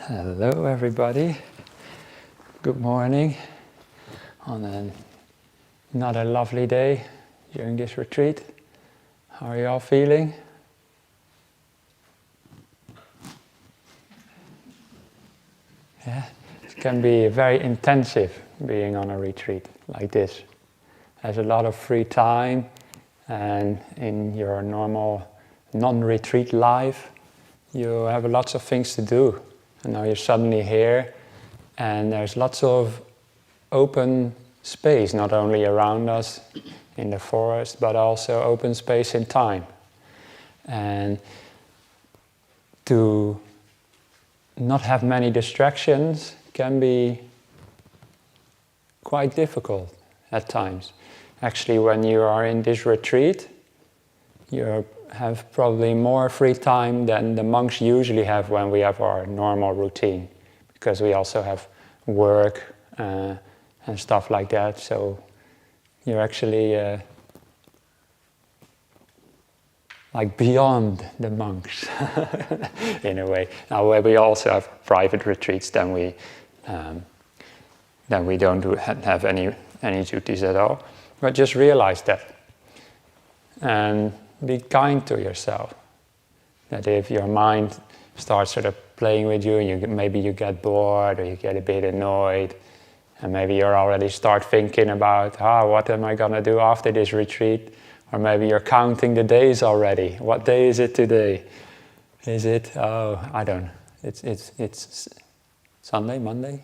Hello everybody, good morning on another lovely day during this retreat. How are you all feeling? Yeah, it can be very intensive being on a retreat like this. There's a lot of free time, and in your normal non-retreat life you have lots of things to do. And now you're suddenly here, and there's lots of open space, not only around us in the forest, but also open space in time. And to not have many distractions can be quite difficult at times. Actually, when you are in this retreat, you have probably more free time than the monks usually have when we have our normal routine, because we also have work and stuff like that. So you're actually like beyond the monks in a way. Now, where we also have private retreats, then we don't have any duties at all. But just realize that, and be kind to yourself. That if your mind starts sort of playing with you, and maybe you get bored or you get a bit annoyed, and maybe you already start thinking about, what am I going to do after this retreat? Or maybe you're counting the days already. What day is it today? Is it, I don't know. It's Sunday, Monday?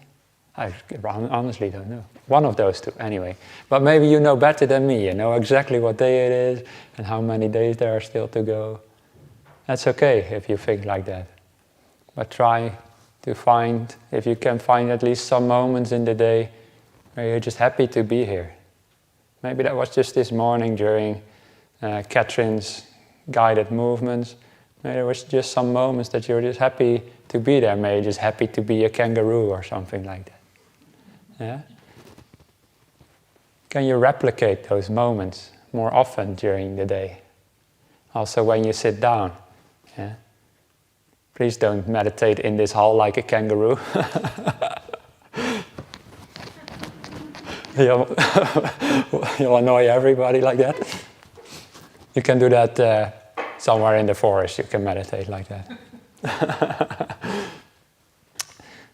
I honestly don't know. One of those two, anyway. But maybe you know better than me. You know exactly what day it is and how many days there are still to go. That's okay if you think like that. But try to find, if you can find at least some moments in the day where you're just happy to be here. Maybe that was just this morning during Catherine's guided movements. Maybe there was just some moments that you're just happy to be there. Maybe you're just happy to be a kangaroo or something like that. Yeah? Can you replicate those moments more often during the day? Also when you sit down. Yeah? Please don't meditate in this hall like a kangaroo. You'll annoy everybody like that. You can do that somewhere in the forest. You can meditate like that.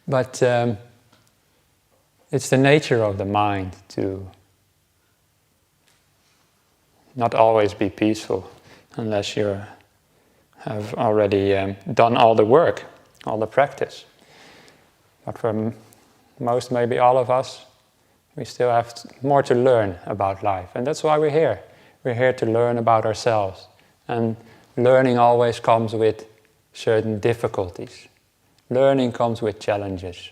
But it's the nature of the mind to not always be peaceful unless you have already done all the work, all the practice. But for most, maybe all of us, we still have more to learn about life. And that's why we're here. We're here to learn about ourselves. And learning always comes with certain difficulties. Learning comes with challenges.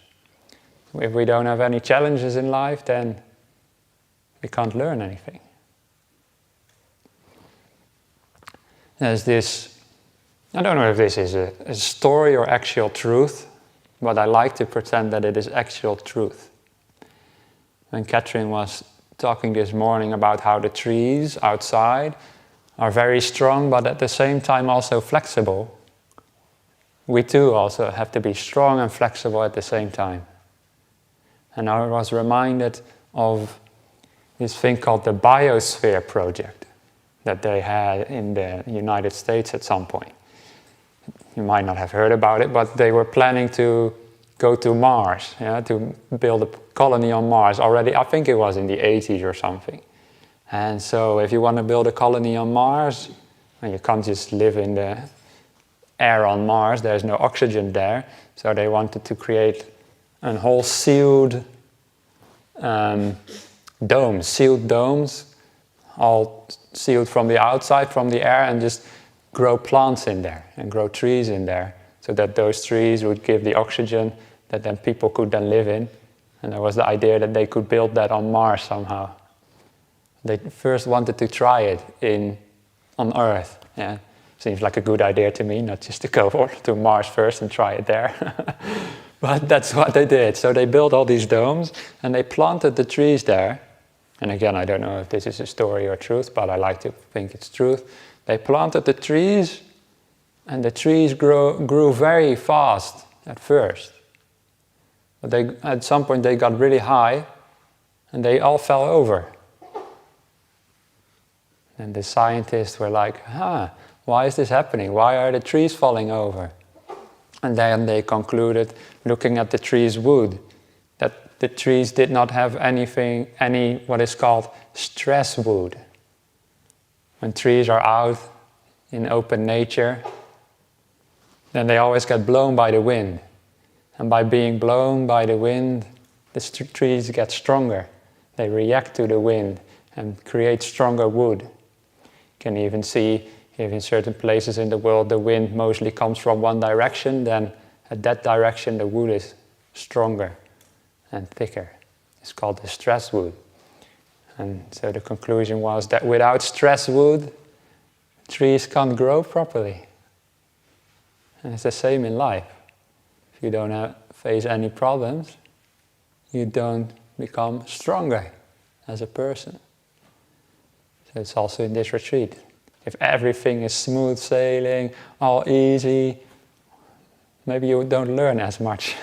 If we don't have any challenges in life, then we can't learn anything. There's this, I don't know if this is a story or actual truth, but I like to pretend that it is actual truth. When Catherine was talking this morning about how the trees outside are very strong, but at the same time also flexible, we too also have to be strong and flexible at the same time. And I was reminded of this thing called the Biosphere Project that they had in the United States at some point. You might not have heard about it, but they were planning to go to Mars, to build a colony on Mars already. I think it was in the 80s or something. And so if you want to build a colony on Mars, and you can't just live in the air on Mars, there's no oxygen there. So they wanted to create a whole sealed domes, all sealed from the outside, from the air, and just grow plants in there and grow trees in there, so that those trees would give the oxygen that then people could then live in. And there was the idea that they could build that on Mars somehow. They first wanted to try it on Earth. Yeah, seems like a good idea to me, not just to go to Mars first and try it there. But that's what they did. So they built all these domes and they planted the trees there. And again, I don't know if this is a story or truth, but I like to think it's truth. They planted the trees, and the trees grew very fast at first. But at some point they got really high and they all fell over. And the scientists were like, why is this happening? Why are the trees falling over? And then they concluded, looking at the tree's wood, that the trees did not have any what is called stress wood. When trees are out in open nature, then they always get blown by the wind. And by being blown by the wind, the trees get stronger. They react to the wind and create stronger wood. You can even see if in certain places in the world the wind mostly comes from one direction, then at that direction the wood is stronger and thicker. It's called the stress wood. And so the conclusion was that without stress wood, trees can't grow properly. And it's the same in life. If you don't face any problems, you don't become stronger as a person. So it's also in this retreat. If everything is smooth sailing, all easy, maybe you don't learn as much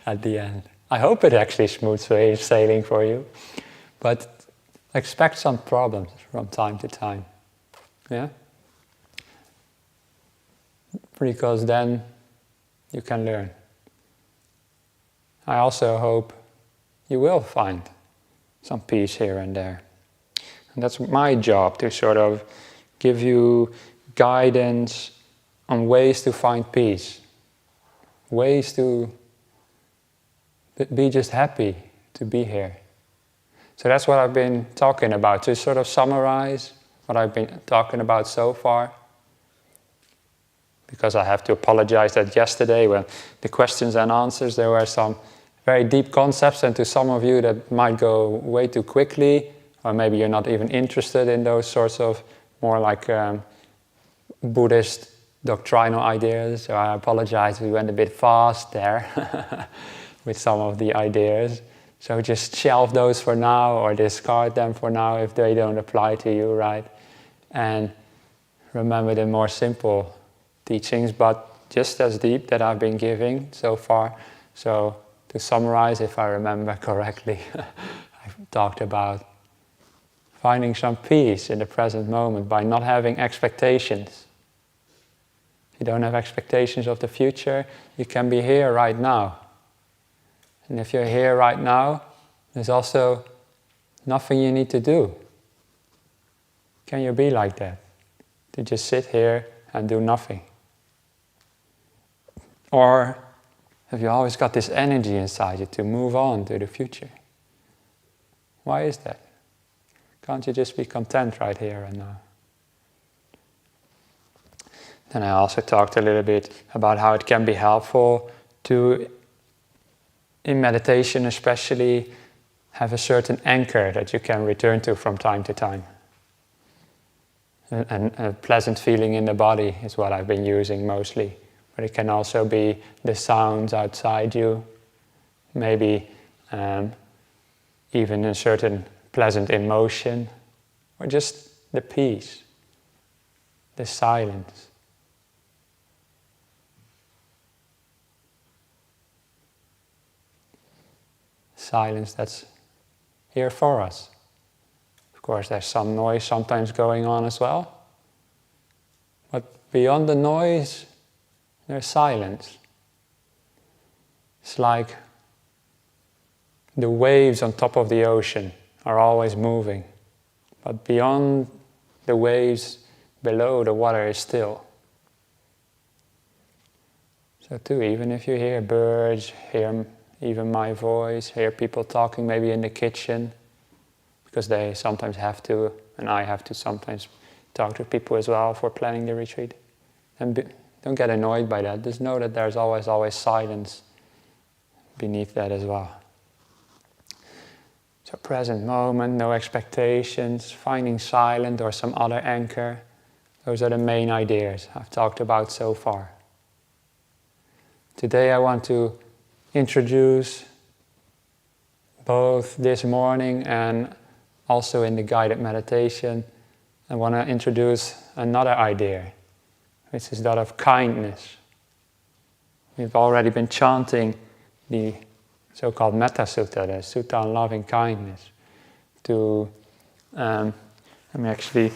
at the end. I hope it's actually smooth sailing for you, but expect some problems from time to time. Yeah? Because then you can learn. I also hope you will find some peace here and there. And that's my job, to sort of give you guidance on ways to find peace. Ways to be just happy to be here. So that's what I've been talking about, to sort of summarize what I've been talking about so far. Because I have to apologize that yesterday when the questions and answers, there were some very deep concepts, and to some of you that might go way too quickly, or maybe you're not even interested in those sorts of more like Buddhist doctrinal ideas. So I apologize, we went a bit fast there with some of the ideas. So just shelve those for now or discard them for now if they don't apply to you, right? And remember the more simple teachings, but just as deep, that I've been giving so far. So to summarize, if I remember correctly, I've talked about finding some peace in the present moment by not having expectations. If you don't have expectations of the future, you can be here right now. And if you're here right now, there's also nothing you need to do. Can you be like that? To just sit here and do nothing? Or have you always got this energy inside you to move on to the future? Why is that? Can't you just be content right here and now? Then I also talked a little bit about how it can be helpful to, in meditation especially, have a certain anchor that you can return to from time to time. And a pleasant feeling in the body is what I've been using mostly. But it can also be the sounds outside you, maybe even a certain pleasant emotion, or just the peace, the silence. Silence that's here for us. Of course, there's some noise sometimes going on as well. But beyond the noise, there's silence. It's like the waves on top of the ocean are always moving. But beyond the waves, below, the water is still. So too, even if you hear birds, hear even my voice, hear people talking maybe in the kitchen, because they sometimes have to, and I have to sometimes talk to people as well for planning the retreat. And don't get annoyed by that. Just know that there's always silence beneath that as well. So present moment, no expectations, finding silence or some other anchor. Those are the main ideas I've talked about so far. Today I want to introduce, both this morning and also in the guided meditation, I want to introduce another idea, which is that of kindness. We've already been chanting the so-called Metta Sutta, the Sutta on Loving Kindness. Let me actually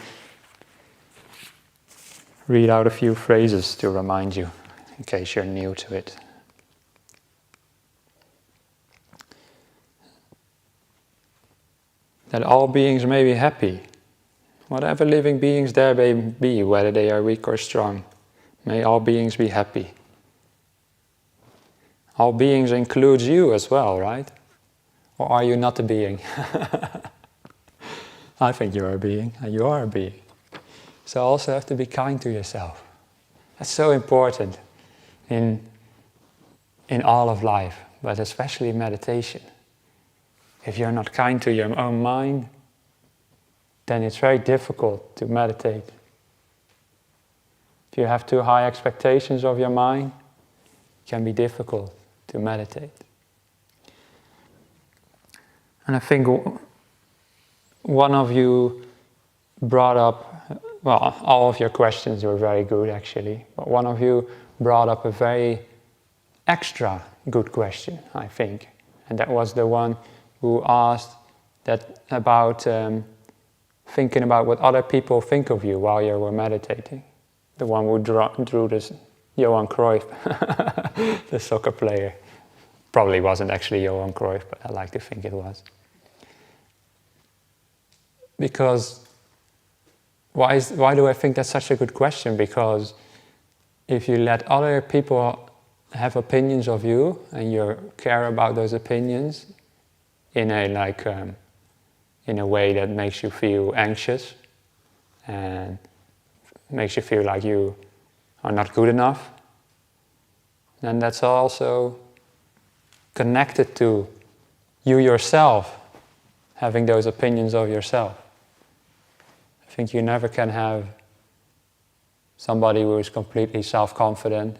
read out a few phrases to remind you, in case you're new to it. That all beings may be happy. Whatever living beings there may be, whether they are weak or strong, may all beings be happy. All beings includes you as well, right? Or are you not a being? I think you're a being, and you are a being. So also have to be kind to yourself. That's so important in all of life, but especially meditation. If you're not kind to your own mind, then it's very difficult to meditate. If you have too high expectations of your mind, it can be difficult to meditate. And I think one of you brought up, well, all of your questions were very good actually, but one of you brought up a very extra good question, I think. And that was the one who asked that about thinking about what other people think of you while you were meditating. The one who drew this Johan Cruyff, the soccer player. Probably wasn't actually Johan Cruyff, but I like to think it was. Because why do I think that's such a good question? Because if you let other people have opinions of you and you care about those opinions in a way that makes you feel anxious and makes you feel like you are not good enough, then that's also connected to you yourself having those opinions of yourself. I think you never can have somebody who is completely self-confident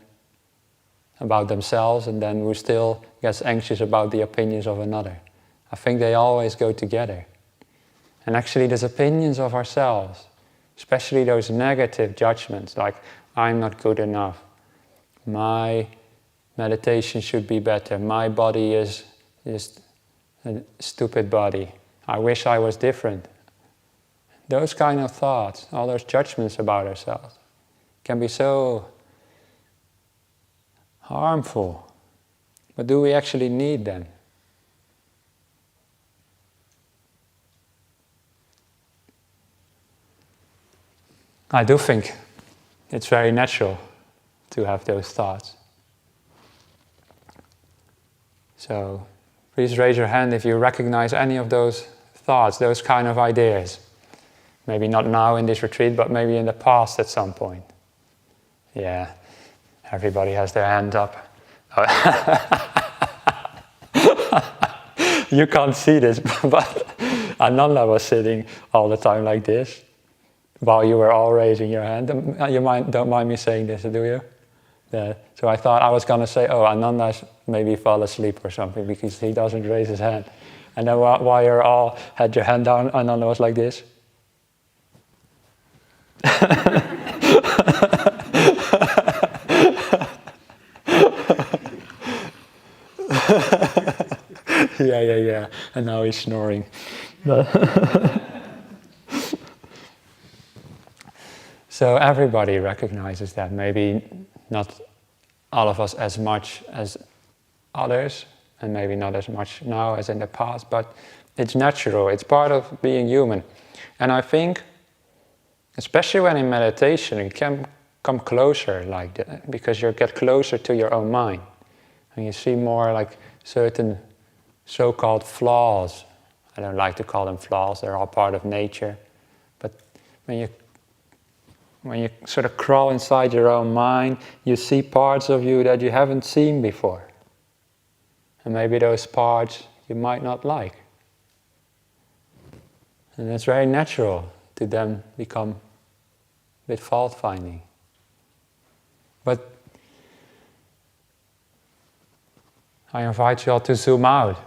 about themselves and then who still gets anxious about the opinions of another. I think they always go together. And actually those opinions of ourselves, especially those negative judgments like I'm not good enough, my meditation should be better, my body is just a stupid body, I wish I was different. Those kind of thoughts, all those judgments about ourselves can be so harmful. But do we actually need them? I do think it's very natural to have those thoughts. So please raise your hand if you recognize any of those thoughts, those kind of ideas. Maybe not now in this retreat, but maybe in the past at some point. Yeah, everybody has their hand up. You can't see this, but Ananda was sitting all the time like this while you were all raising your hand. You don't mind me saying this, do you? Yeah. So I thought I was going to say, oh, Ananda's maybe fall asleep or something because he doesn't raise his hand. And then while you all had your hand down, Ananda was like this. Yeah. And now he's snoring. So everybody recognizes that. Maybe not all of us as much as others, and maybe not as much now as in the past, but it's natural. It's part of being human. And I think, especially when in meditation, you can come closer like that, because you get closer to your own mind. And you see more like certain so-called flaws. I don't like to call them flaws, they're all part of nature. But when you sort of crawl inside your own mind, you see parts of you that you haven't seen before. And maybe those parts you might not like. And it's very natural to then become a bit fault-finding. But I invite you all to zoom out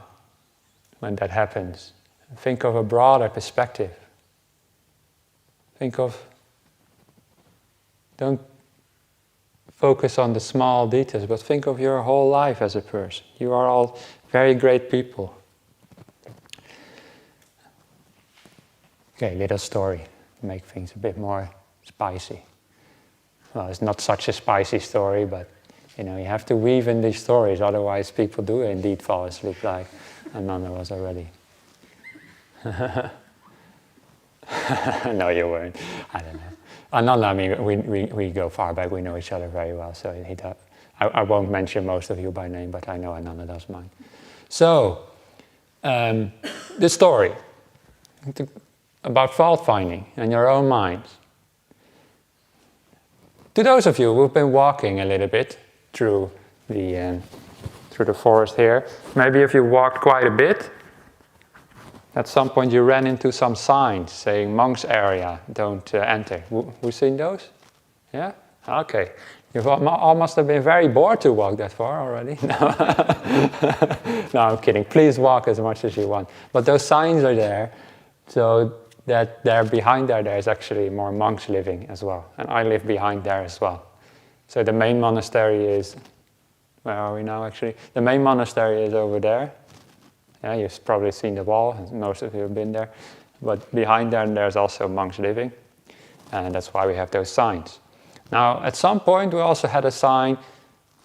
when that happens. Think of a broader perspective. Don't focus on the small details, but think of your whole life as a person. You are all very great people. Okay, little story, make things a bit more spicy. Well, it's not such a spicy story, but you have to weave in these stories, otherwise people do indeed fall asleep, like Ananda was already. No, you weren't. I don't know. Ananda, I mean, we go far back, we know each other very well, so I won't mention most of you by name, but I know Ananda does mine. So, the story about fault finding and your own minds. To those of you who've been walking a little bit through the forest here, maybe if you walked quite a bit, at some point you ran into some signs saying monks area, don't enter. Who's seen those? Yeah? Okay. You all must have been very bored to walk that far already. No, I'm kidding. Please walk as much as you want. But those signs are there, so that behind there's actually more monks living as well. And I live behind there as well. So the main monastery is, where are we now actually? The main monastery is over there. Yeah, you've probably seen the wall, most of you have been there. But behind there's also monks living. And that's why we have those signs. Now, at some point we also had a sign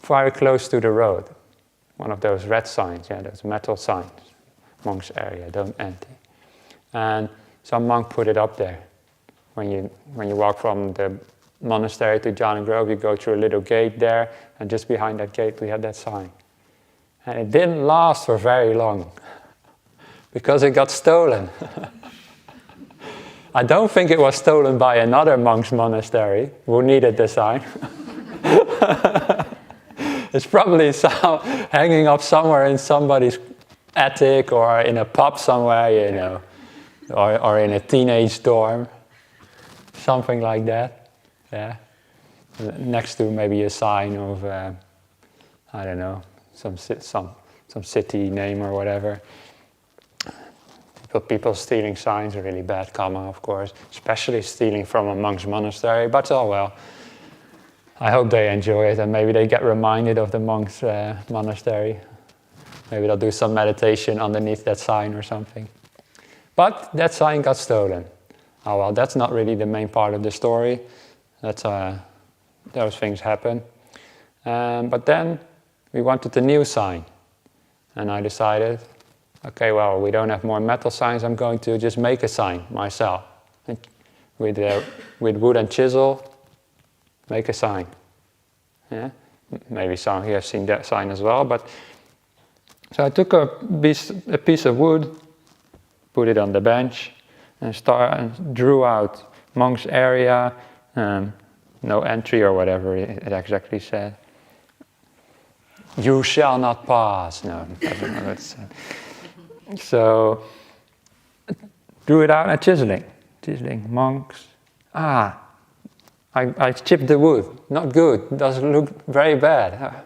very close to the road. One of those red signs, yeah, those metal signs. Monks area, don't enter. And some monk put it up there. When you walk from the monastery to Jhana Grove, you go through a little gate there, and just behind that gate we had that sign. And it didn't last for very long, because it got stolen. I don't think it was stolen by another monk's monastery who needed the sign. It's probably hanging up somewhere in somebody's attic or in a pub somewhere, or in a teenage dorm, something like that. Yeah, next to maybe a sign of I don't know, some city name or whatever. People stealing signs are really bad karma, of course, especially stealing from a monk's monastery, but oh well. I hope they enjoy it and maybe they get reminded of the monk's monastery. Maybe they'll do some meditation underneath that sign or something. But that sign got stolen. Oh well, that's not really the main part of the story. That's those things happen. But then we wanted a new sign. And I decided, okay, well, we don't have more metal signs. I'm going to just make a sign myself. With wood and chisel, make a sign. Yeah? Maybe some of you have seen that sign as well. But so I took a piece of wood, put it on the bench, and drew out monk's area, no entry or whatever it exactly said. You shall not pass. No, I don't know what it said. So, drew it out and chiseling, monks. I chipped the wood, not good, it doesn't look very bad.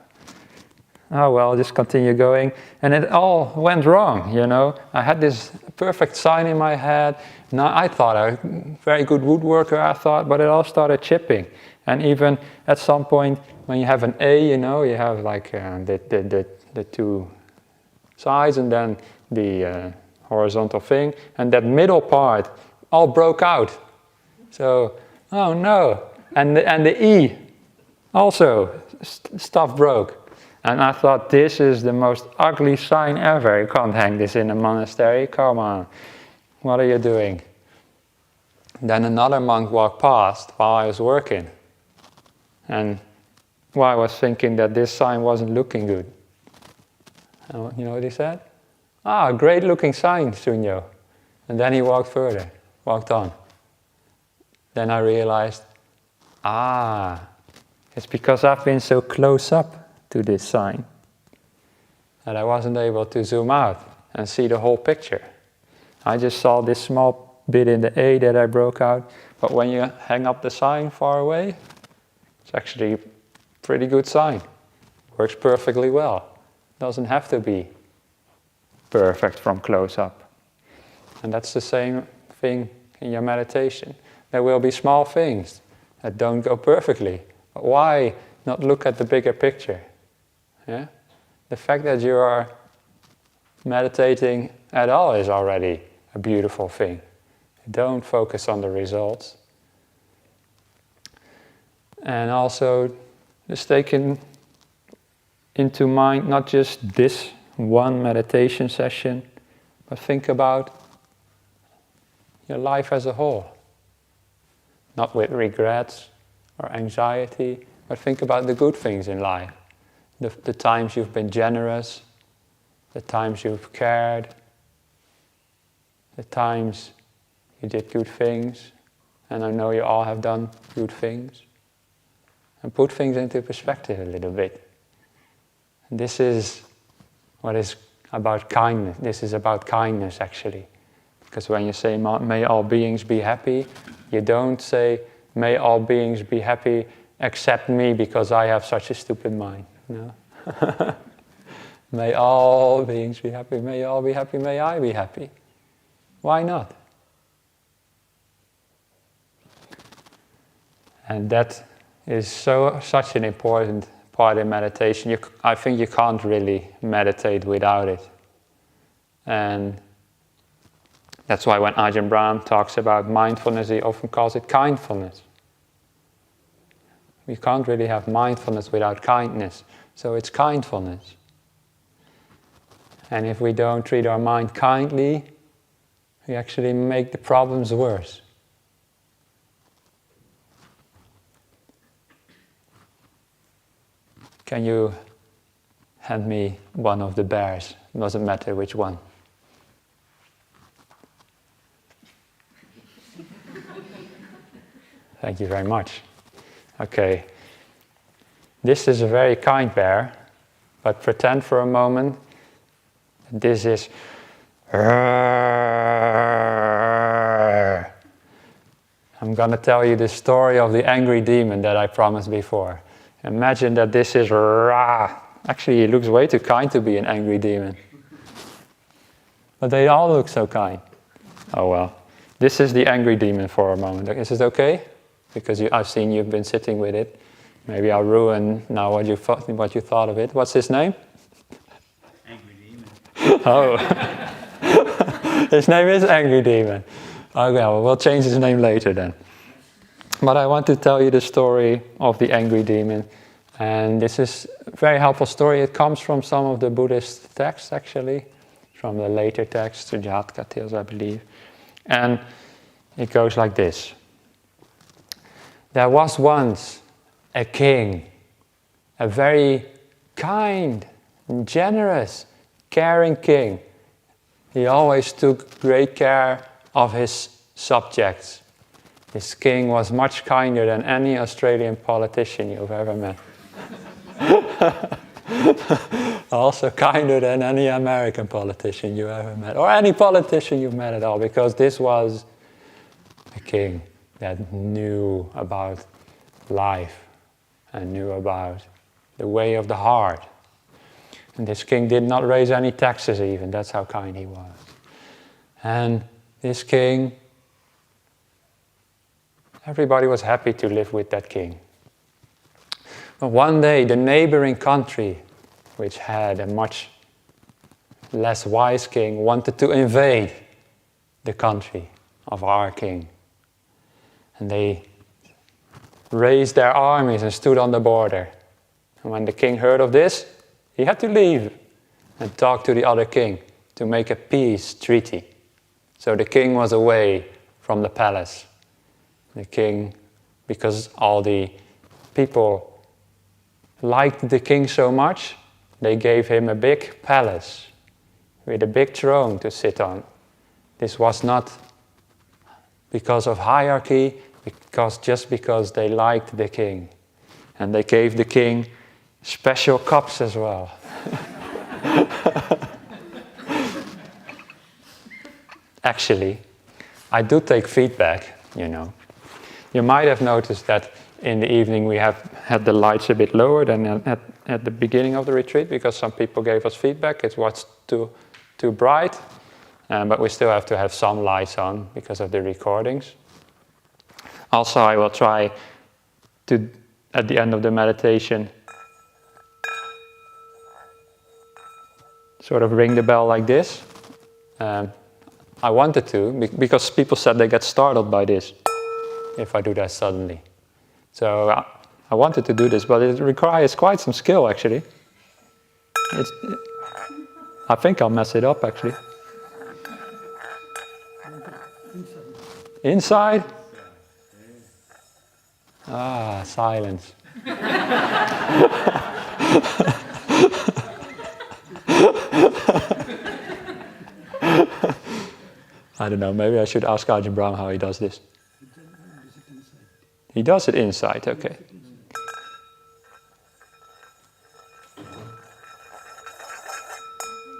Oh well, just continue going. And it all went wrong, I had this perfect sign in my head. Now I thought I was a very good woodworker, but it all started chipping. And even at some point, when you have an A, you have like the two sides and then the horizontal thing, and that middle part all broke out. So, oh no, and the E also stuff broke. And I thought, this is the most ugly sign ever. You can't hang this in a monastery. Come on, what are you doing? Then another monk walked past while I was working. And I was thinking that this sign wasn't looking good. And you know what he said? Great looking sign, Sunyo. And then he walked on. Then I realized, it's because I've been so close up to this sign that I wasn't able to zoom out and see the whole picture. I just saw this small bit in the A that I broke out, but when you hang up the sign far away, it's actually a pretty good sign. Works perfectly well. Doesn't have to be perfect from close up. And that's the same thing in your meditation. There will be small things that don't go perfectly. But why not look at the bigger picture. Yeah? The fact that you are meditating at all is already a beautiful thing. Don't focus on the results. And also just taking into mind not just this one meditation session, but think about your life as a whole. Not with regrets or anxiety, but think about the good things in life. The times you've been generous, the times you've cared, the times you did good things, and I know you all have done good things. And put things into perspective a little bit. And this is what is about kindness. This is about kindness, actually. Because when you say, may all beings be happy, you don't say, may all beings be happy except me because I have such a stupid mind. No. May all beings be happy, may you all be happy, may I be happy. Why not? And that is such an important part in meditation. I think you can't really meditate without it. And that's why when Ajahn Brahm talks about mindfulness, he often calls it kindfulness. We can't really have mindfulness without kindness. So it's kindfulness. And if we don't treat our mind kindly, we actually make the problems worse. Can you hand me one of the bears? It doesn't matter which one. Thank you very much. Okay. This is a very kind bear, but pretend for a moment that this is... I'm going to tell you the story of the angry demon that I promised before. Imagine that this is rah. Actually, it looks way too kind to be an angry demon. But they all look so kind. Oh well. This is the angry demon for a moment. Is it okay? Because I've seen you've been sitting with it. Maybe I'll ruin now what you thought of it. What's his name? Angry Demon. Oh. His name is Angry Demon. Okay, well, we'll change his name later then. But I want to tell you the story of the angry demon. And this is a very helpful story. It comes from some of the Buddhist texts, actually. From the later texts, the Jhana tales, I believe. And it goes like this. There was once a king, a very kind, generous, caring king. He always took great care of his subjects. This king was much kinder than any Australian politician you've ever met. Also kinder than any American politician you ever met, or any politician you've met at all, because this was a king that knew about life and knew about the way of the heart. And this king did not raise any taxes even, that's how kind he was. And this king, everybody was happy to live with that king. But one day the neighboring country, which had a much less wise king, wanted to invade the country of our king. And they raised their armies and stood on the border. And when the king heard of this, he had to leave and talk to the other king to make a peace treaty. So the king was away from the palace. The king, because all the people liked the king so much, they gave him a big palace with a big throne to sit on. This was not because of hierarchy, just because they liked the king. And they gave the king special cups as well. Actually, I do take feedback, you know. You might have noticed that in the evening we have had the lights a bit lower than at the beginning of the retreat, because some people gave us feedback. It was too bright, but we still have to have some lights on because of the recordings. Also, I will try to at the end of the meditation, sort of ring the bell like this. I wanted to, because people said they get startled by this if I do that suddenly. So I wanted to do this, but it requires quite some skill actually. I think I'll mess it up actually. Inside? Ah, silence. I don't know, maybe I should ask Ajahn Brahm how he does this. He does it inside, okay.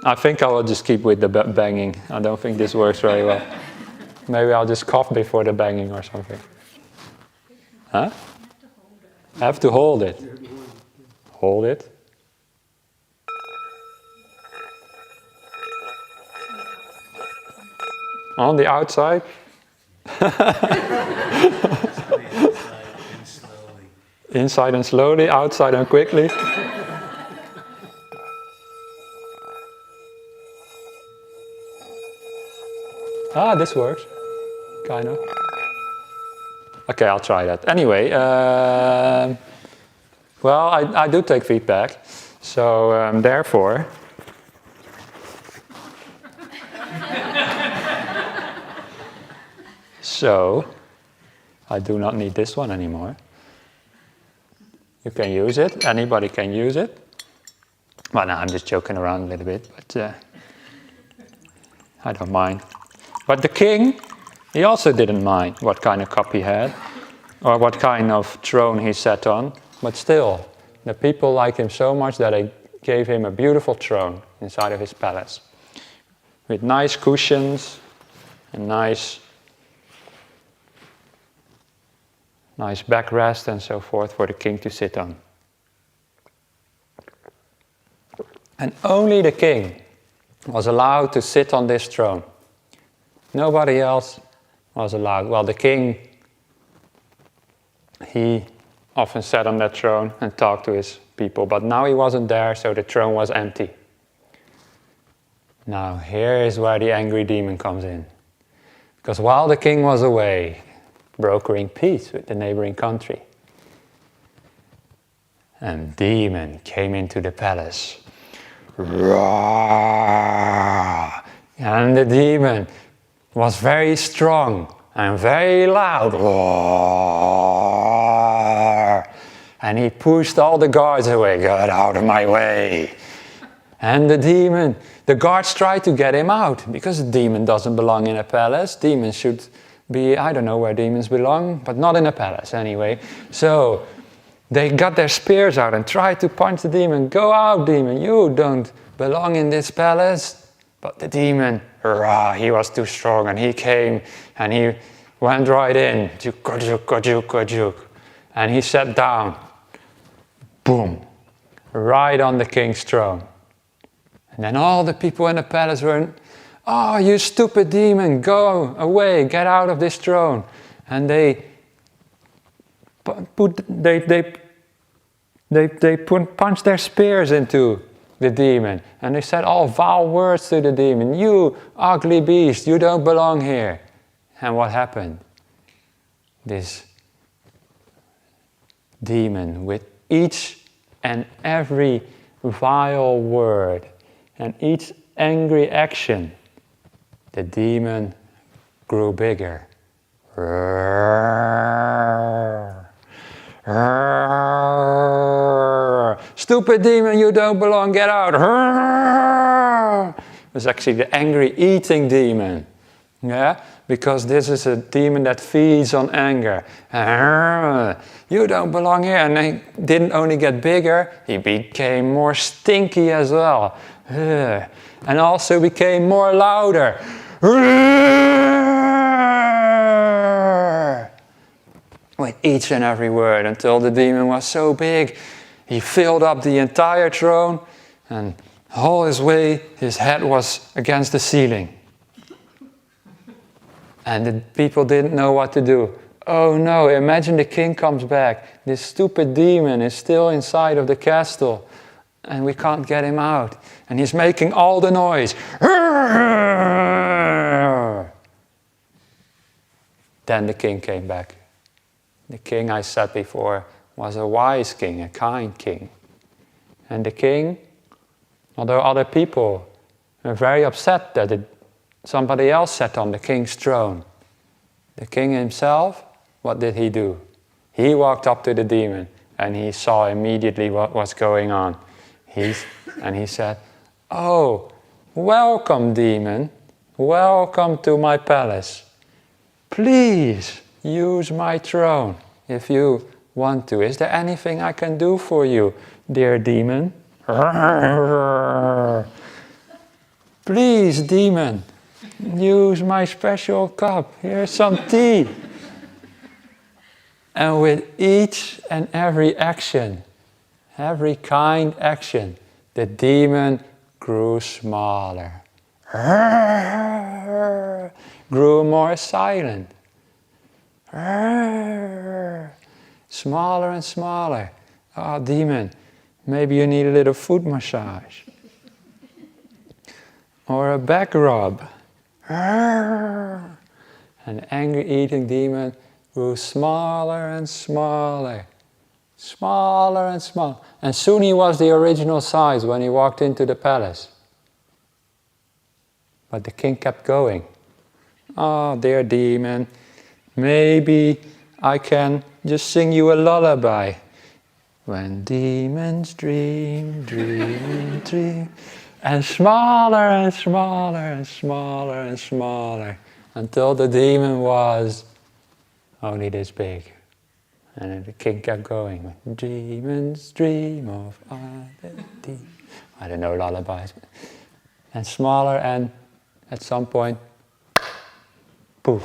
I think I will just keep with the banging. I don't think this works very well. Maybe I'll just cough before the banging or something. Huh? I have to hold it. Hold it. On the outside. Inside and slowly, outside and quickly. Ah, this works. Kind of. Okay, I'll try that. Anyway, well, I do take feedback. So, therefore... So, I do not need this one anymore. You can use it. Anybody can use it. Well, no, I'm just joking around a little bit, but I don't mind. But the king, he also didn't mind what kind of cup he had, or what kind of throne he sat on. But still, the people liked him so much that they gave him a beautiful throne inside of his palace, with nice cushions and nice backrest and so forth for the king to sit on. And only the king was allowed to sit on this throne. Nobody else was allowed. Well, the king, he often sat on that throne and talked to his people, but now he wasn't there, so the throne was empty. Now, here is where the angry demon comes in. Because while the king was away, brokering peace with the neighboring country, a demon came into the palace. And the demon was very strong and very loud. And he pushed all the guards away. Get out of my way. And the guards tried to get him out, because a demon doesn't belong in a palace. Demons should be, I don't know where demons belong, but not in a palace anyway. So they got their spears out and tried to punch the demon. Go out, demon, you don't belong in this palace. But the demon, he was too strong, and he came and he went right in. And he sat down. Boom. Right on the king's throne. And then all the people in the palace were, "Oh, you stupid demon, go away, get out of this throne." And they punched their spears into the demon. And they said all vile words to the demon. "You ugly beast, you don't belong here." And what happened? This demon, with each and every vile word and each angry action, the demon grew bigger. "Stupid demon, you don't belong, get out." It was actually the angry eating demon. Yeah? Because this is a demon that feeds on anger. "You don't belong here." And he didn't only get bigger, he became more stinky as well. And also became more louder. With each and every word, until the demon was so big, he filled up the entire throne, and all his way, his head was against the ceiling. And the people didn't know what to do. oh no, imagine the king comes back. This stupid demon is still inside of the castle and we can't get him out. And he's making all the noise. Then the king came back. The king, I said before, was a wise king, a kind king. And the king, although other people were very upset that somebody else sat on the king's throne, the king himself, what did he do? He walked up to the demon and he saw immediately what was going on. And he said, oh, welcome, demon. Welcome to my palace. Please use my throne if you want to. Is there anything I can do for you, dear demon? Please, demon, use my special cup. Here's some tea. And with each and every action, every kind action, the demon grew smaller, grew more silent, smaller and smaller. Oh, demon, maybe you need a little foot massage or a back rub. An angry eating demon grew smaller and smaller, smaller and smaller. And soon he was the original size when he walked into the palace. But the king kept going. Oh, dear demon, maybe I can just sing you a lullaby. When demons dream, dream, dream. And smaller and smaller and smaller and smaller. Until the demon was only this big. And the king kept going. Demons dream of identity. I don't know lullabies. And smaller, and at some point, poof,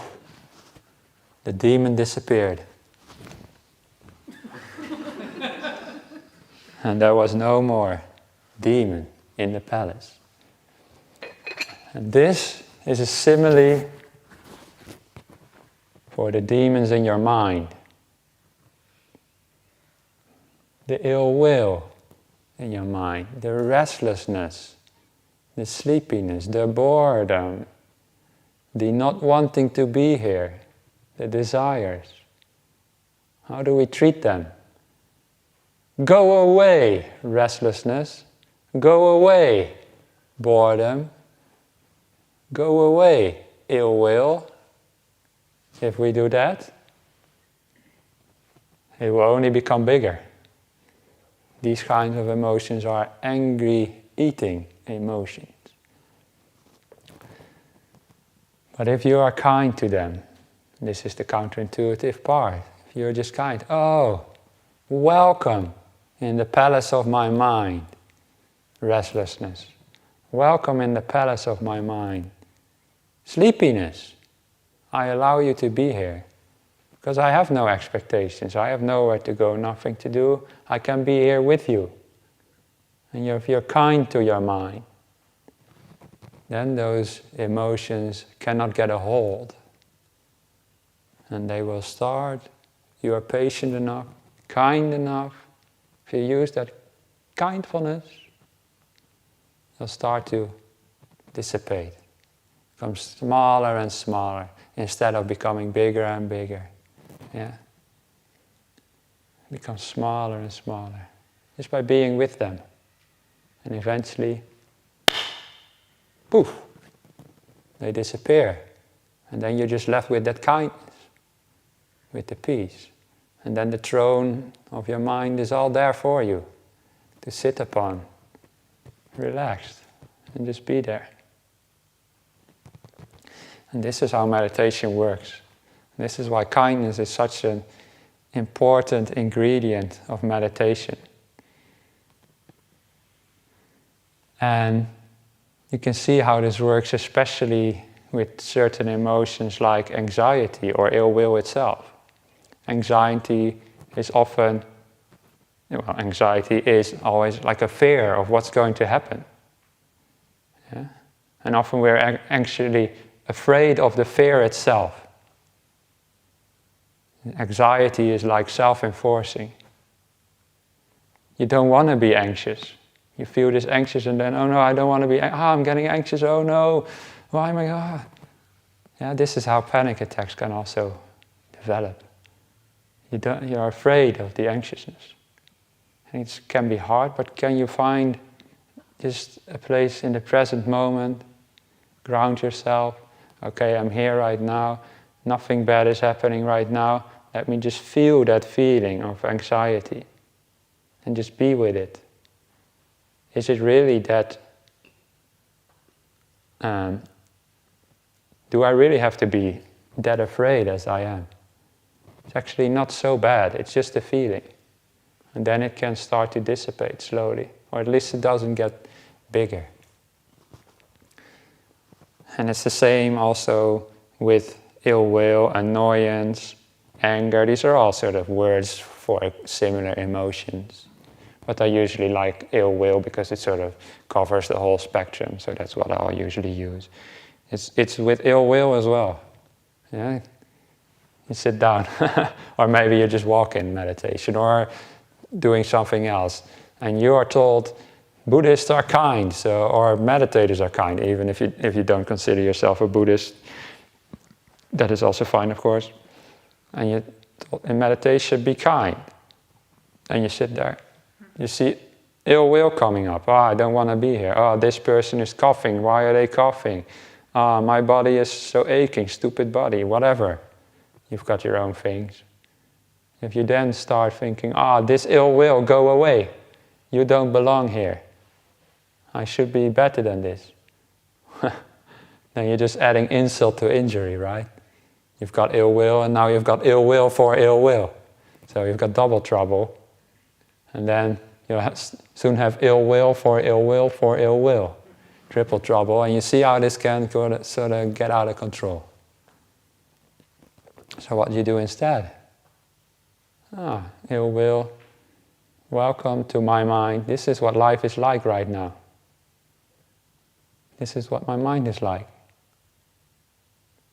the demon disappeared. And there was no more demon in the palace. And this is a simile for the demons in your mind. The ill will in your mind, the restlessness, the sleepiness, the boredom, the not wanting to be here, the desires. How do we treat them? Go away, restlessness. Go away, boredom. Go away, ill will. If we do that, it will only become bigger. These kinds of emotions are angry eating emotions. But if you are kind to them, this is the counterintuitive part. If you're just kind, oh, welcome in the palace of my mind, restlessness. Welcome in the palace of my mind, sleepiness. I allow you to be here. Because I have no expectations, I have nowhere to go, nothing to do. I can be here with you. And if you're kind to your mind, then those emotions cannot get a hold. And they will start, you are patient enough, kind enough. If you use that kindfulness, they'll start to dissipate. Become smaller and smaller, instead of becoming bigger and bigger. Yeah, become smaller and smaller, just by being with them. And eventually, poof, they disappear. And then you're just left with that kindness, with the peace. And then the throne of your mind is all there for you to sit upon, relaxed, and just be there. And this is how meditation works. This is why kindness is such an important ingredient of meditation. And you can see how this works, especially with certain emotions like anxiety or ill will itself. Anxiety is often, anxiety is always like a fear of what's going to happen. Yeah? And often we're actually afraid of the fear itself. Anxiety is like self-enforcing. You don't want to be anxious. You feel this anxious and then, oh no, I don't want to be, I'm getting anxious, oh no, why am I, Yeah, this is how panic attacks can also develop. You're afraid of the anxiousness. And it can be hard, but can you find just a place in the present moment, ground yourself, okay, I'm here right now, nothing bad is happening right now, let me just feel that feeling of anxiety and just be with it. Is it really that, do I really have to be that afraid as I am? It's actually not so bad, it's just a feeling. And then it can start to dissipate slowly, or at least it doesn't get bigger. And it's the same also with ill will, annoyance, anger. These are all sort of words for similar emotions. But I usually like ill will because it sort of covers the whole spectrum, so that's what I'll usually use. It's with ill will as well. Yeah? You sit down, or maybe you just walk in meditation, or doing something else, and you are told Buddhists are kind, or meditators are kind, even if you don't consider yourself a Buddhist. That is also fine, of course. And you told, in meditation, be kind. And you sit there. You see ill will coming up. I don't want to be here. This person is coughing. Why are they coughing? My body is so aching. Stupid body. Whatever. You've got your own things. If you then start thinking, this ill will, go away. You don't belong here. I should be better than this. Then you're just adding insult to injury, right? You've got ill will, and now you've got ill will for ill will. So you've got double trouble. And then you'll soon have ill will for ill will for ill will. Triple trouble. And you see how this can sort of get out of control. So what do you do instead? Ill will. Welcome to my mind. This is what life is like right now. This is what my mind is like.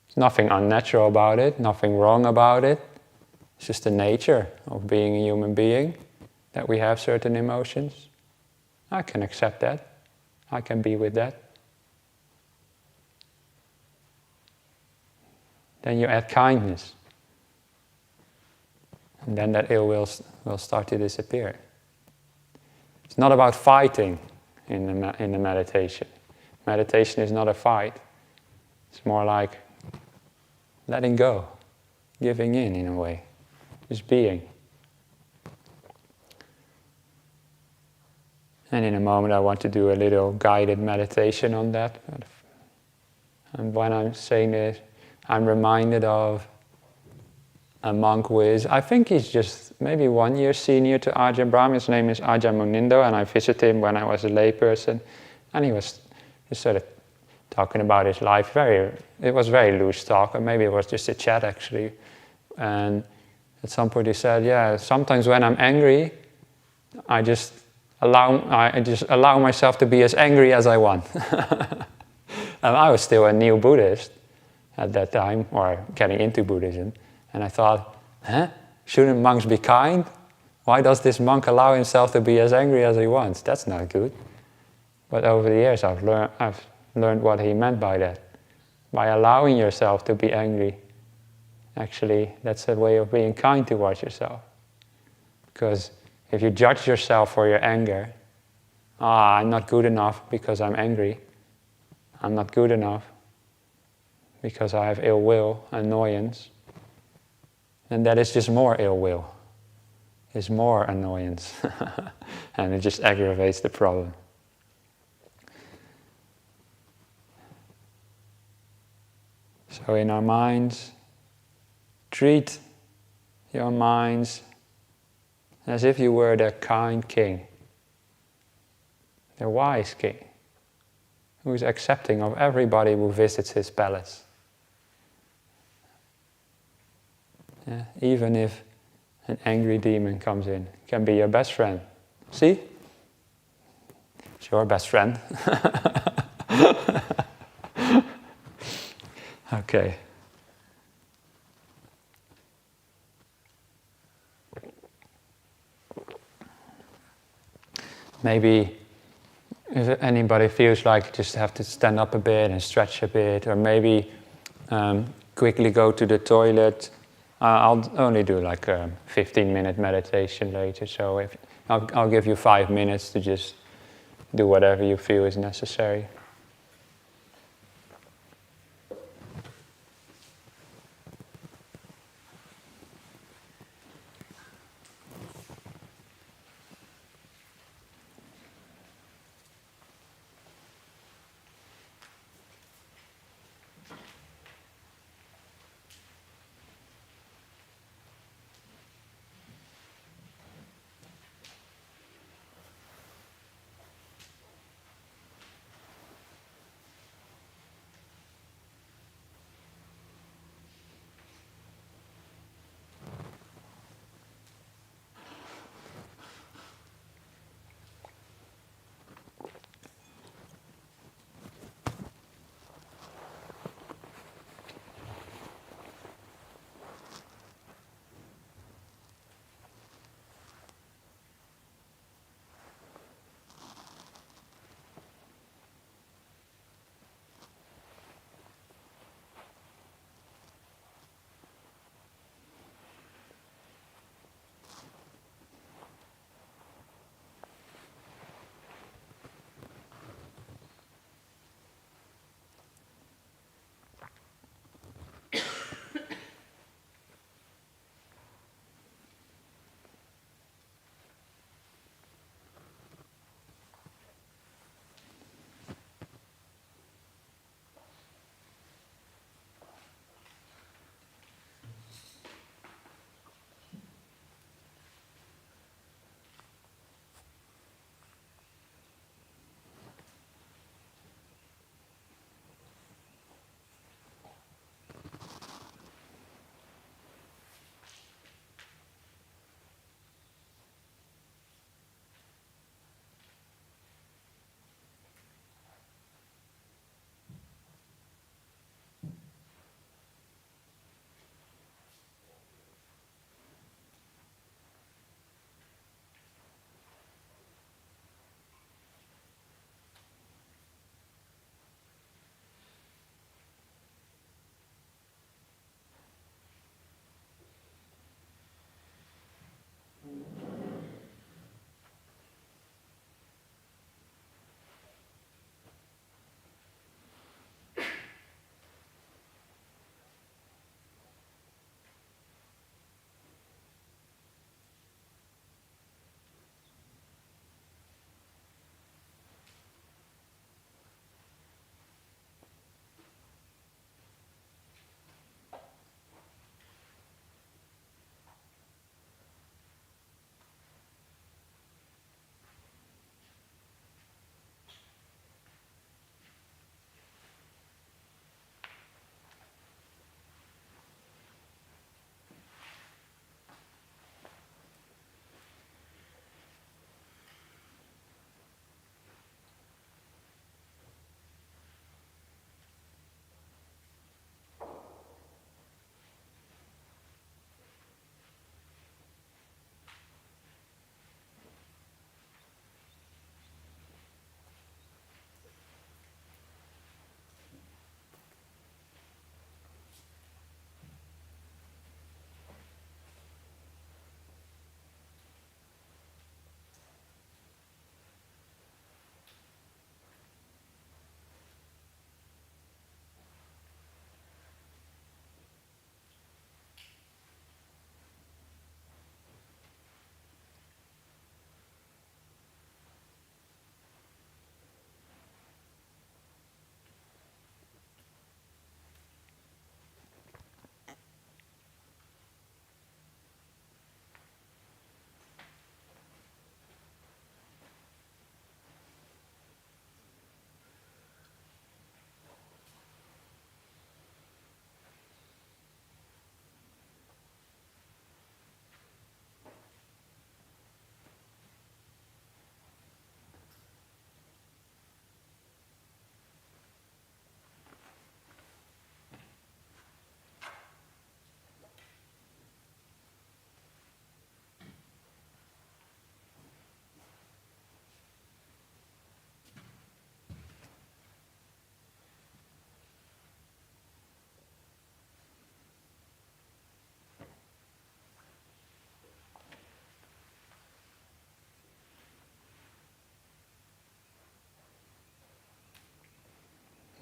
There's nothing unnatural about it, nothing wrong about it. It's just the nature of being a human being, that we have certain emotions. I can accept that. I can be with that. Then you add kindness. And then that ill will start to disappear. It's not about fighting in the meditation. Meditation is not a fight. It's more like letting go, giving in a way, just being. And in a moment I want to do a little guided meditation on that. And when I'm saying this, I'm reminded of a monk who is, I think he's just maybe 1 year senior to Ajahn Brahm. His name is Ajahn Munindo, and I visited him when I was a layperson. And he was just sort of talking about his life. It was very loose talk, or maybe it was just a chat actually. And at some point he said, sometimes when I'm angry, I just allow myself to be as angry as I want. And I was still a new Buddhist at that time, or getting into Buddhism. And I thought, shouldn't monks be kind? Why does this monk allow himself to be as angry as he wants? That's not good. But over the years I've learned what he meant by that. By allowing yourself to be angry, actually that's a way of being kind towards yourself. Because if you judge yourself for your anger, I'm not good enough because I'm angry. I'm not good enough because I have ill will, annoyance. And that is just more ill will. It's more annoyance. And it just aggravates the problem. So in our minds, treat your minds as if you were the kind king, the wise king, who is accepting of everybody who visits his palace. Even if an angry demon comes in, it can be your best friend. See? It's your best friend. Okay. maybe if anybody feels like just have to stand up a bit and stretch a bit, or maybe quickly go to the toilet. I'll only do like a 15-minute meditation later, so I'll give you 5 minutes to just do whatever you feel is necessary.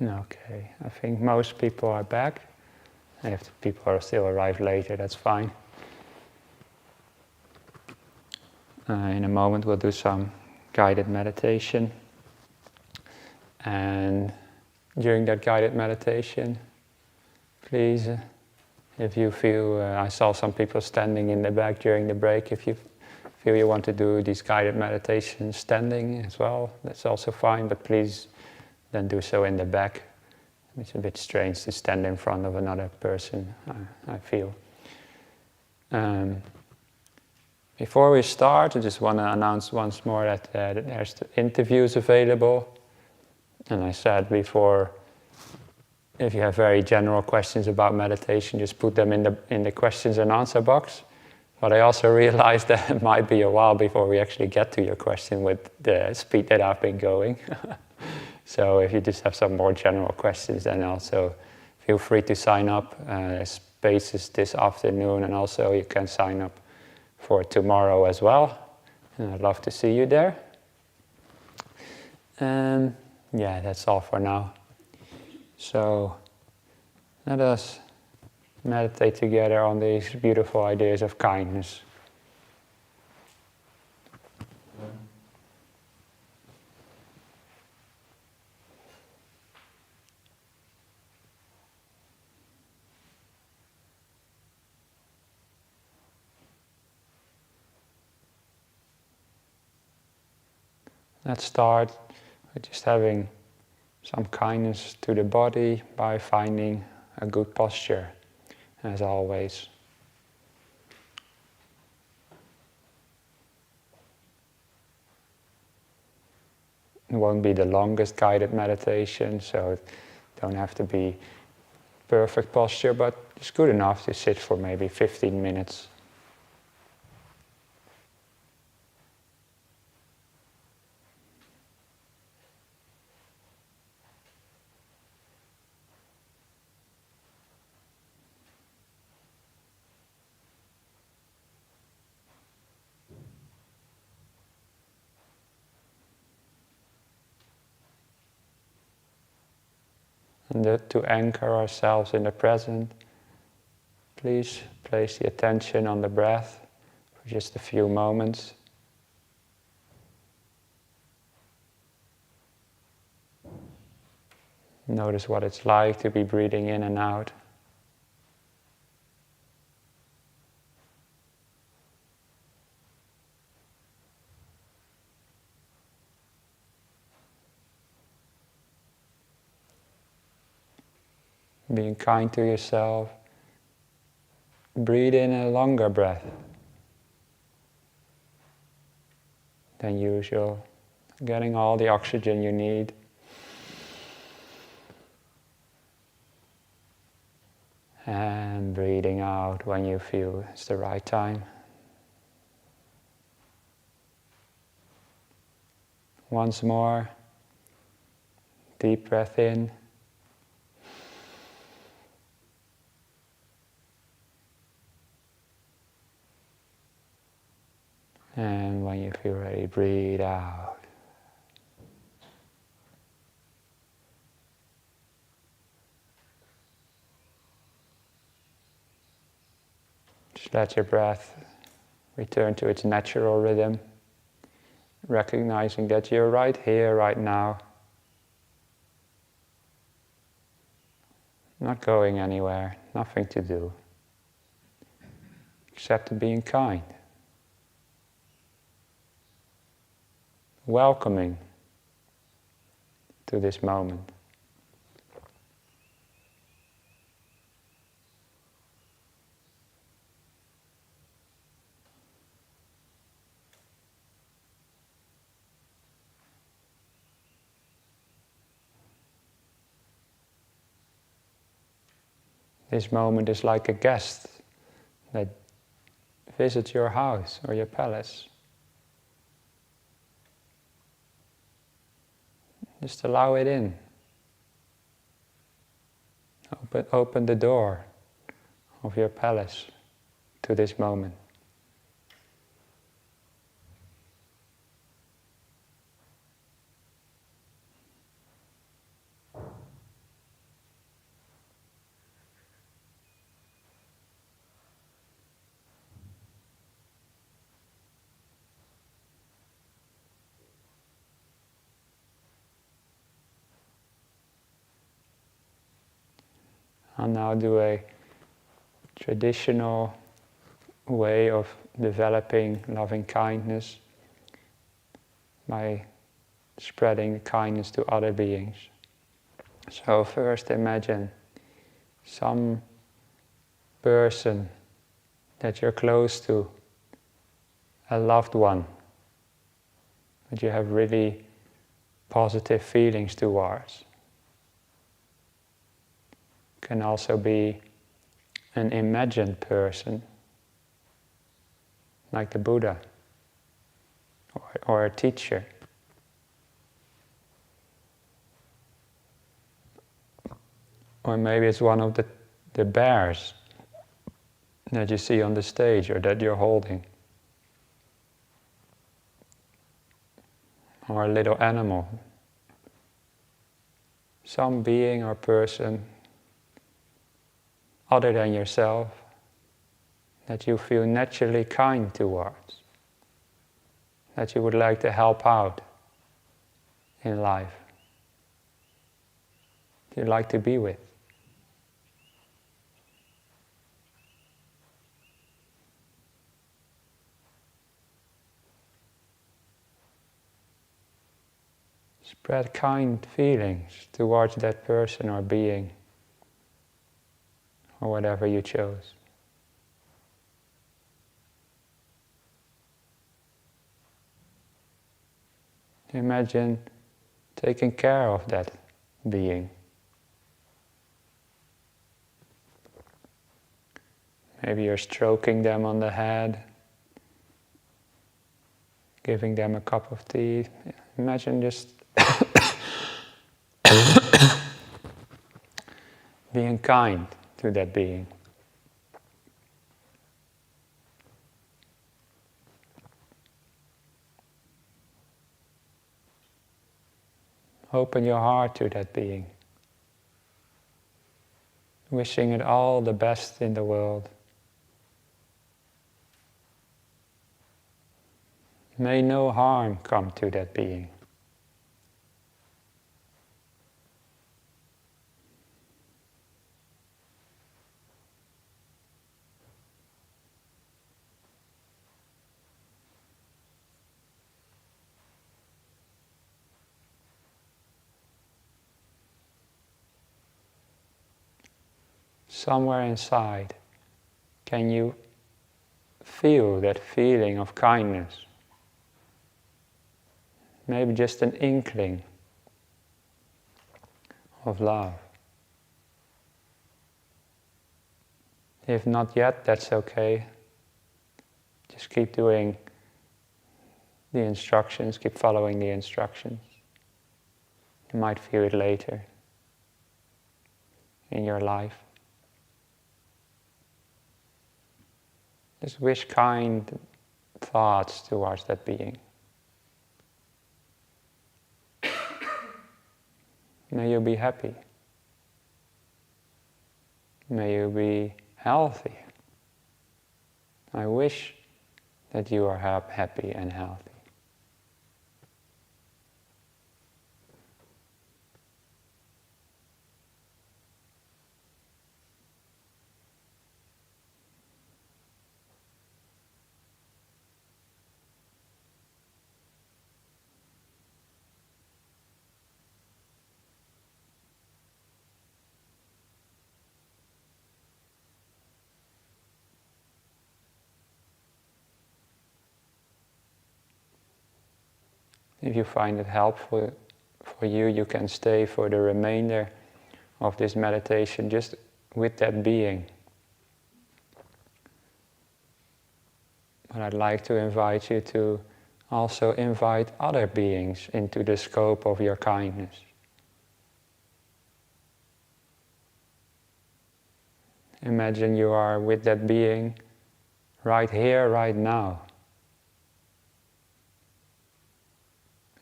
Okay, I think most people are back. And if the people are still arrive later, that's fine. In a moment we'll do some guided meditation. And during that guided meditation, please, if you feel, I saw some people standing in the back during the break, if you feel you want to do these guided meditations standing as well, that's also fine, but please then do so in the back. It's a bit strange to stand in front of another person, I feel. Before we start, I just want to announce once more that there's the interviews available. And I said before, if you have very general questions about meditation, just put them in the questions and answer box. But I also realized that it might be a while before we actually get to your question with the speed that I've been going. So if you just have some more general questions, then also feel free to sign up. Spaces this afternoon, and also you can sign up for tomorrow as well. And I'd love to see you there. Yeah, that's all for now. So let us meditate together on these beautiful ideas of kindness. Let's start with just having some kindness to the body by finding a good posture, as always. It won't be the longest guided meditation, so it don't have to be perfect posture, but it's good enough to sit for maybe 15 minutes. And to anchor ourselves in the present, please place the attention on the breath for just a few moments. Notice what it's like to be breathing in and out. Being kind to yourself. Breathe in a longer breath than usual, getting all the oxygen you need. And breathing out when you feel it's the right time. Once more, deep breath in. And when you feel ready, breathe out. Just let your breath return to its natural rhythm, recognizing that you're right here, right now, not going anywhere, nothing to do, except being kind. Welcoming to this moment. This moment is like a guest that visits your house or your palace. Just allow it in. Open the door of your palace to this moment. I'll now do a traditional way of developing loving kindness by spreading kindness to other beings. So first imagine some person that you're close to, a loved one, that you have really positive feelings towards. Can also be an imagined person, like the Buddha, or a teacher. Or maybe it's one of the bears that you see on the stage or that you're holding. Or a little animal. Some being or person other than yourself that you feel naturally kind towards, that you would like to help out in life, you'd like to be with. Spread kind feelings towards that person or being, or whatever you chose. Imagine taking care of that being. Maybe you're stroking them on the head, giving them a cup of tea. Imagine just being kind to that being. Open your heart to that being, wishing it all the best in the world. May no harm come to that being. Somewhere inside, can you feel that feeling of kindness? Maybe just an inkling of love. If not yet, that's okay. Just keep doing the instructions, keep following the instructions. You might feel it later in your life. Just wish kind thoughts towards that being. May you be happy. May you be healthy. I wish that you are happy and healthy. If you find it helpful for you, you can stay for the remainder of this meditation just with that being. But I'd like to invite you to also invite other beings into the scope of your kindness. Imagine you are with that being right here, right now.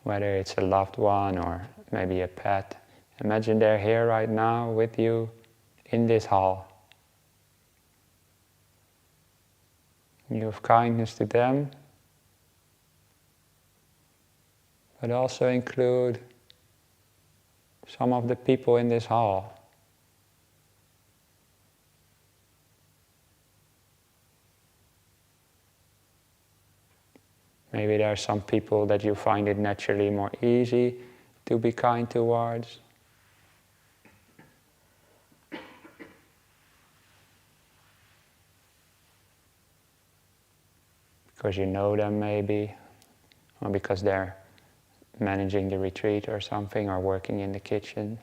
Whether it's a loved one or maybe a pet. Imagine they're here right now with you in this hall. You have kindness to them, but also include some of the people in this hall. Maybe there are some people that you find it naturally more easy to be kind towards. Because you know them maybe, or because they're managing the retreat or something, or working in the kitchen.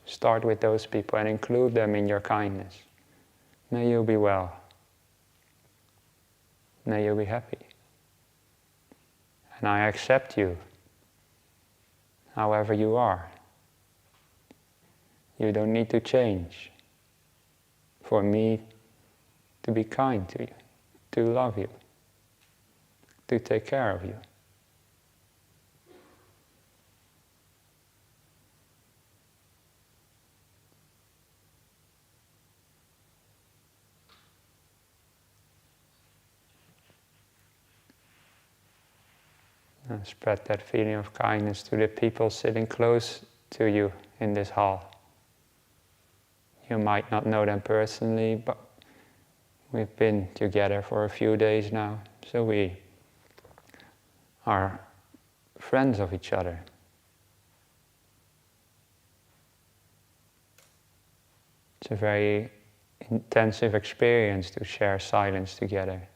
Start with those people and include them in your kindness. May you be well. May you be happy. And I accept you, however you are. You don't need to change for me to be kind to you, to love you, to take care of you. And spread that feeling of kindness to the people sitting close to you in this hall. You might not know them personally, but we've been together for a few days now, so we are friends of each other. It's a very intensive experience to share silence together.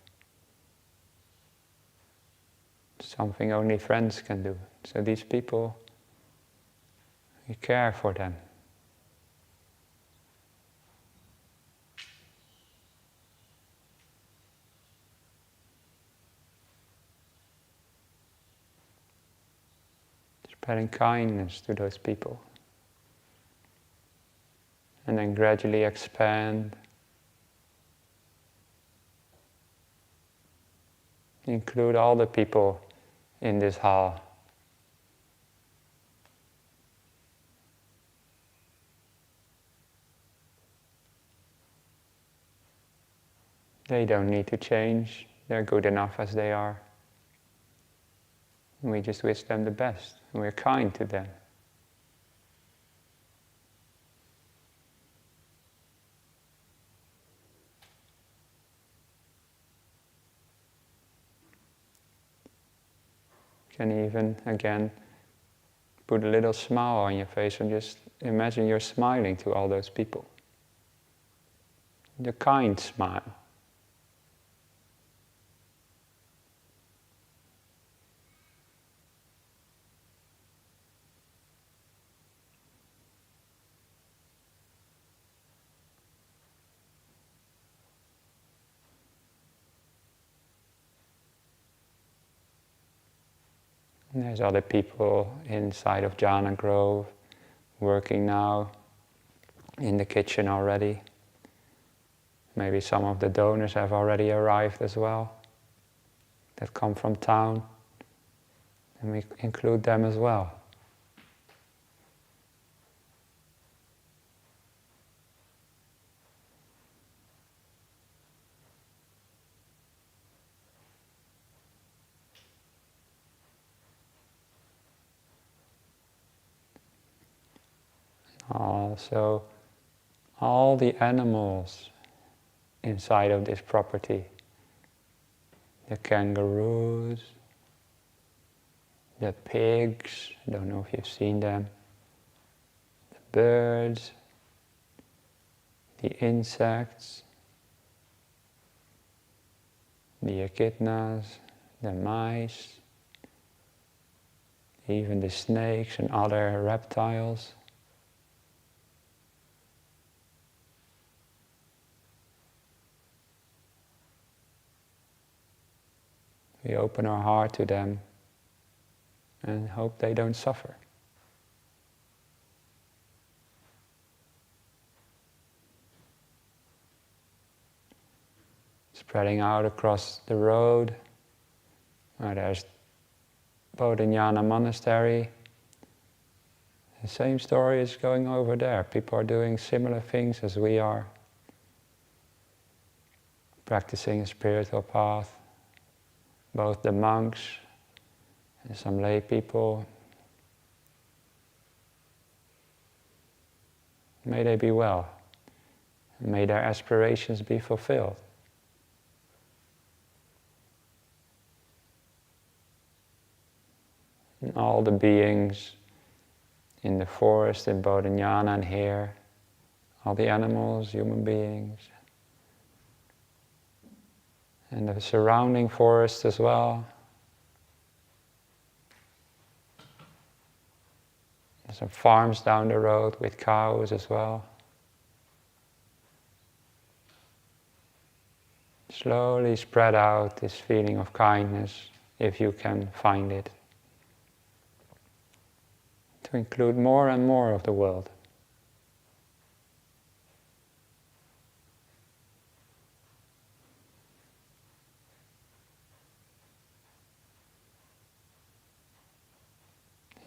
Something only friends can do. So these people, we care for them. Spreading kindness to those people. And then gradually expand. Include all the people in this hall. They don't need to change. They're good enough as they are. We just wish them the best. We're kind to them. You can even, again, put a little smile on your face and just imagine you're smiling to all those people. The kind smile. And there's other people inside of Jhana Grove working now in the kitchen already. Maybe some of the donors have already arrived as well, that come from town, and we include them as well. Also, all the animals inside of this property, the kangaroos, the pigs, I don't know if you've seen them, the birds, the insects, the echidnas, the mice, even the snakes and other reptiles. We open our heart to them and hope they don't suffer. Spreading out across the road, where there's Bodhinyana Monastery. The same story is going over there. People are doing similar things as we are. Practicing a spiritual path. Both the monks and some lay people. May they be well. May their aspirations be fulfilled. and all the beings in the forest, in both in Jhana and here, all the animals, human beings, and the surrounding forest as well. There's some farms down the road with cows as well. Slowly spread out this feeling of kindness, if you can find it, to include more and more of the world.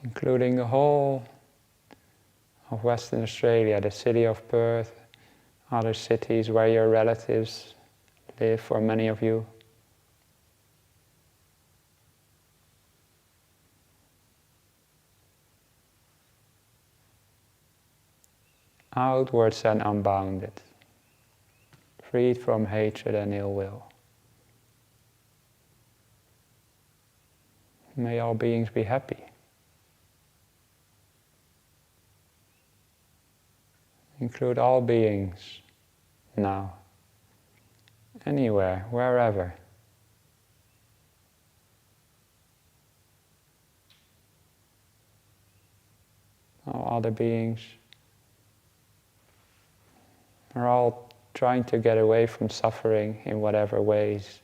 Including the whole of Western Australia, the city of Perth, other cities where your relatives live, for many of you. Outwards and unbounded, freed from hatred and ill will. May all beings be happy. Include all beings now, anywhere, wherever. All other beings are all trying to get away from suffering in whatever ways,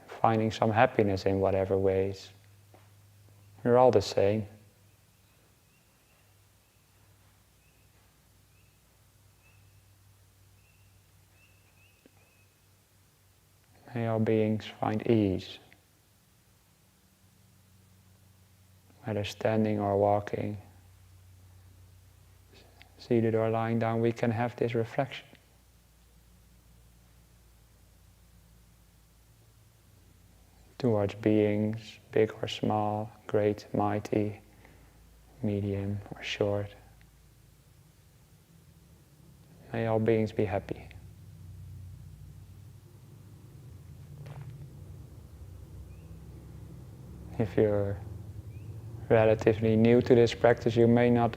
finding some happiness in whatever ways. We're all the same. May all beings find ease, whether standing or walking, seated or lying down, we can have this reflection. Towards beings, big or small, great, mighty, medium or short. May all beings be happy. If you're relatively new to this practice, you may not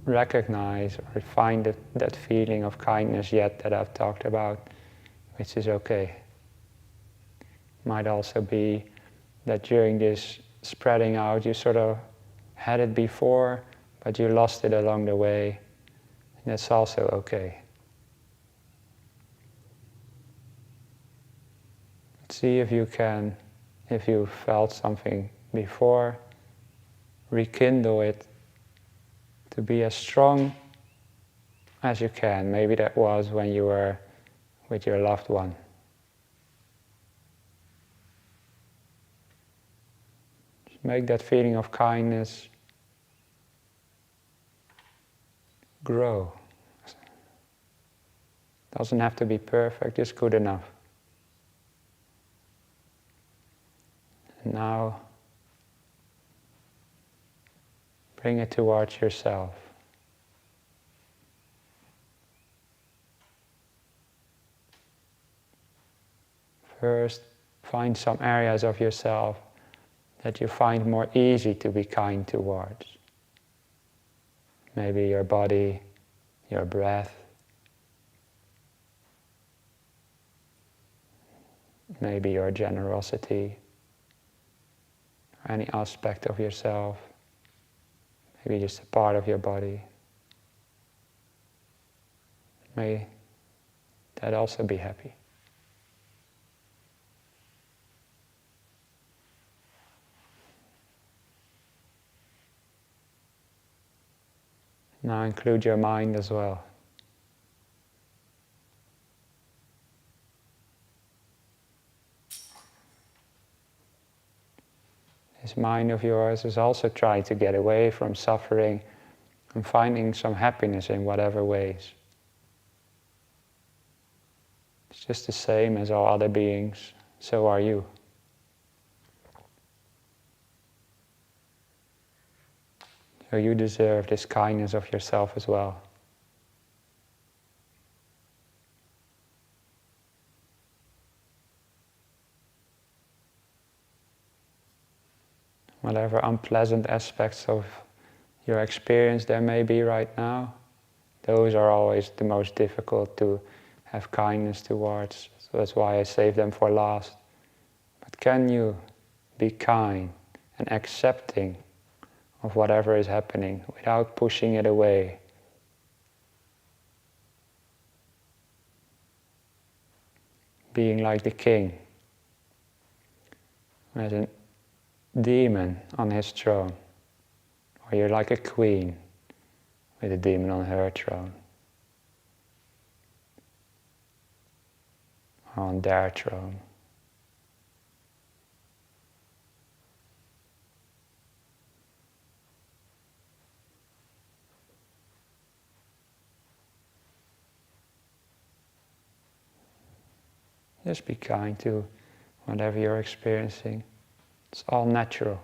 recognize or find that feeling of kindness yet that I've talked about, which is okay. Might also be that during this spreading out you sort of had it before, but you lost it along the way. And that's also okay. See if you can, if you felt something before, rekindle it to be as strong as you can. Maybe that was when you were with your loved one. Just make that feeling of kindness grow. Doesn't have to be perfect, just good enough. And now, bring it towards yourself. First, find some areas of yourself that you find more easy to be kind towards. Maybe your body, your breath, maybe your generosity, or any aspect of yourself. Maybe just a part of your body. May that also be happy. Now include your mind as well. This mind of yours is also trying to get away from suffering and finding some happiness in whatever ways. It's just the same as all other beings, so are you. So you deserve this kindness of yourself as well. whatever unpleasant aspects of your experience there may be right now, those are always the most difficult to have kindness towards. So that's why I save them for last. But can you be kind and accepting of whatever is happening without pushing it away? Being like the king. There's a demon on his throne. Or you're like a queen with a demon on her throne. Or on their throne. Just be kind to whatever you're experiencing. It's all natural.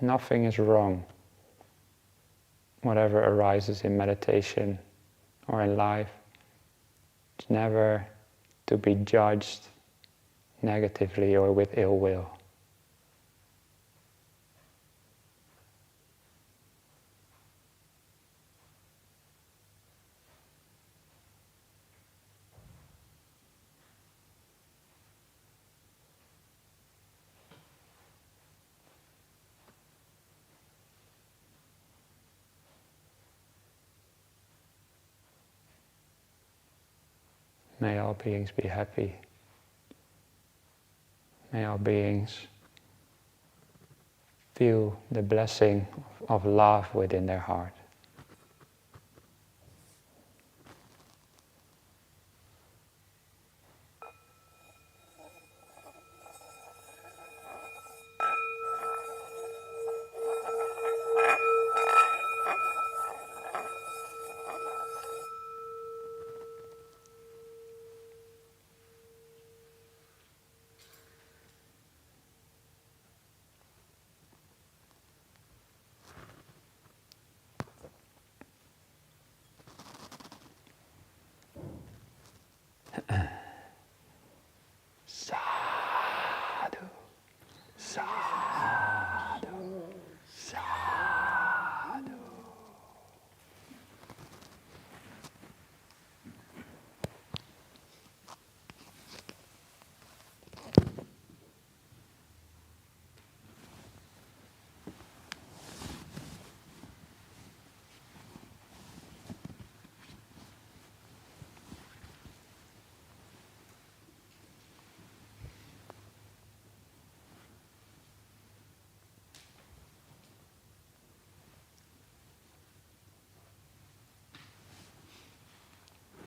Nothing is wrong. Whatever arises in meditation or in life, it's never to be judged negatively or with ill will. May all beings be happy. May all beings feel the blessing of love within their heart.